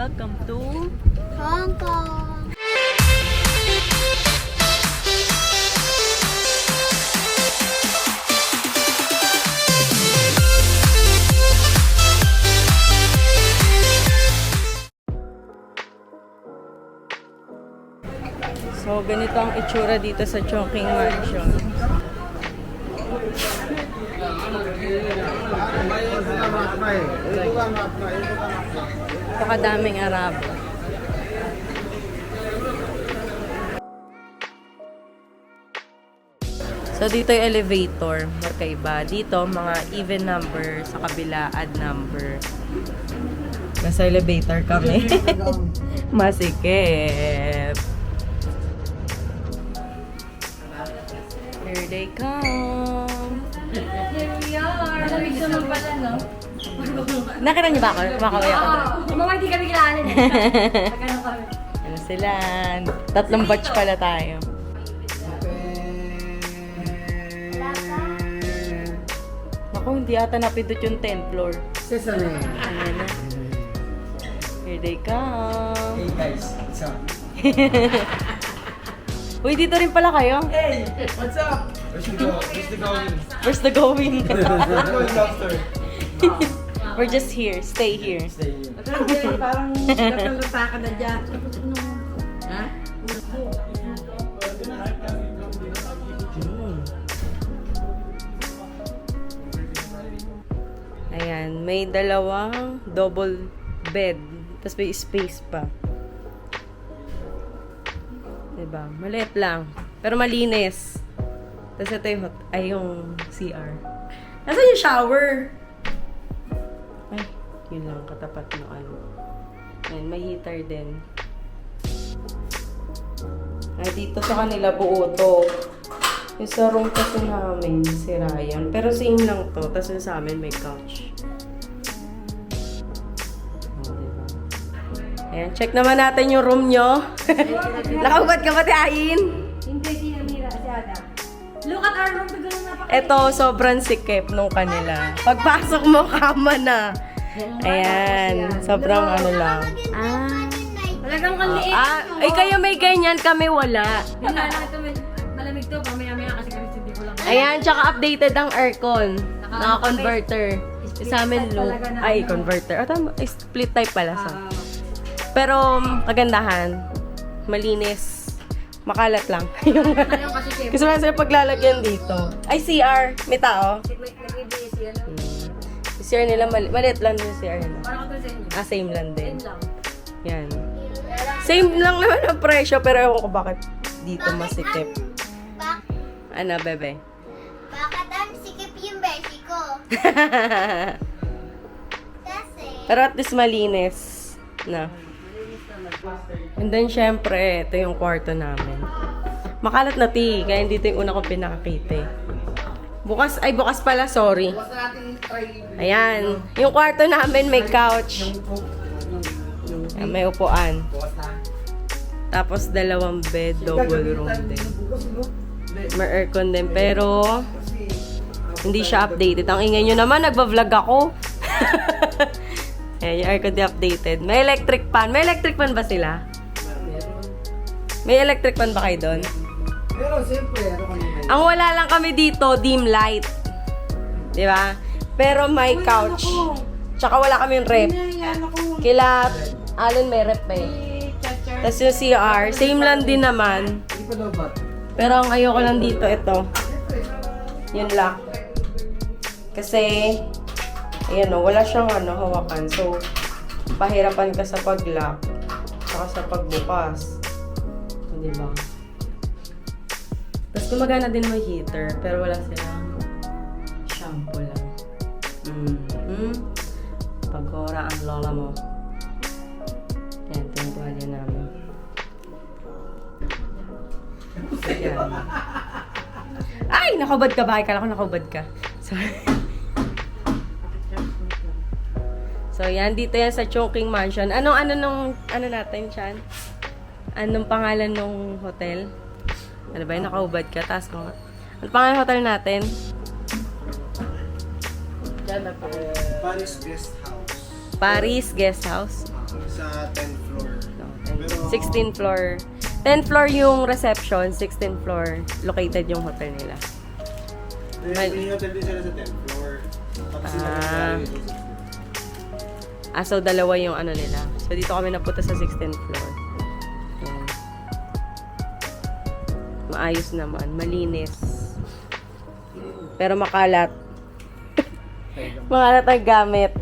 Welcome to Hong Kong. So, ganito ang itsura dito sa Chongqing Mansion. Napakadaming Arabo. So, dito yung elevator. Magkaiba. Dito, mga even number. Sa kabila, odd number. Nasa elevator kami. Masikip. Here they come. Here we are. Lamig naman pala, no? Nakita niyo ba ako? Kumakaway ako doon. Mga hindi kami kilala nito. Pagkano kami. Ano sila? Tatlong batch pala tayo. Ako, hindi ata napindot yung 10th floor. Sesame. Ayan na. Here they come. Hey guys, what's up? Uy, dito rin pala kayo. Hey, what's up? Where's the go? Where's the going? Where's the going? We're going lobster. We're just here. Stay here. Stay here. Parang nakalata ka na dyan. Ha? Ayan, may dalawang double bed. Tapos may space pa. Diba? Maliit lang. Pero malinis. Tapos ito yung, yung CR. Nasaan yung shower? Ay, yun lang. Katapat na ano. Ayan, may heater din. Ay, dito sa kanila buo to. Yung sa room kasi namin, sira yan. Pero same lang to. Tapos yung sa amin may couch. Oh, diba? Ayan, check naman natin yung room nyo. Nakahubad ka ba, Ayin? Hindi si Amira, si Adam. Look at our room. Bigla na napaka- Ito, sobrang sikip nung kanila. Pagpasok mo, kama na. Ayan, sobrang ano lang. Talagang ang liit. Ay kayo may ganyan, kami wala. Yun na lang ito. Malamig to. Mamaya-maya kasi kami hindi ko lang. Ayan, tsaka updated ang aircon. Naka-converter. Sa amin, loop. talaga na Ay, ano. converter. O, tama. Split type pala sa. Pero, kagandahan. Malinis. Makalat lang. Yung Ayaw kasi siyempre. gusto lang sila paglalagyan dito. Ay, CR. May tao. Nag-ibig siya. Yung CR nila, maliit lang yung CR nila. Parang ito sa inyo. Same lang din. Yun lang. Yan. Same lang naman ang presyo, pero ewan ko bakit dito masikip. Ano, bebe? Bakit ang sikip yung beshi ko? Kasi, Pero at least malinis na. And then, syempre, ito yung kwarto namin. Makalat na kaya dito yung una kong pinakakita eh. Bukas pala, sorry. Ayan. Yung kwarto namin may couch. Ayan, may upuan. Tapos, dalawang bed, double room din. May aircon din, pero hindi siya updated. Ang ingay nyo naman, nagbablog ako. Ayan, yung aircon di updated. May electric fan. May electric fan ba sila? May electric fan ba kayo doon? Pero siyempre, ano kanina? Ang wala lang kami dito, dim light. Di ba? Pero may couch. Tsaka wala kaming rep. Kila Allen may rep eh. Tapos yung CR, same lang din naman. Hindi pa daw ba? Pero ang ayoko lang dito, ito. Yung lock. Kasi, ayan o, wala siyang hawakan. So, pahirapan ka sa pag-lock. Saka sa pagbukas. Diba? Tapos gumagana din may heater, pero wala silang shampoo lang. Pagkora ang lola mo. Yan, tintuhan yan namin. Yan. Ay! Nakubad ka ba? Kala ko nakubad ka. Sorry. So, yan. Dito yan sa Chongqing Mansion. Ano natin, Chan? Anong pangalan ng hotel? Ano ba yun? Nakaubad ka? Taas ko nga. Ano pangalan ng hotel natin? Paris Guest House. Paris Guest House. Sa 10th floor. No, Pero- 16th floor. 10th floor yung reception, 16th floor located yung hotel nila. May hotel din sila sa 10th floor. Tapos sila Ah. yung sa So dalawa yung ano nila. So dito kami napunta sa 16th floor. Ayan. Maayos naman, malinis. Pero makalat. Makalat ang gamit.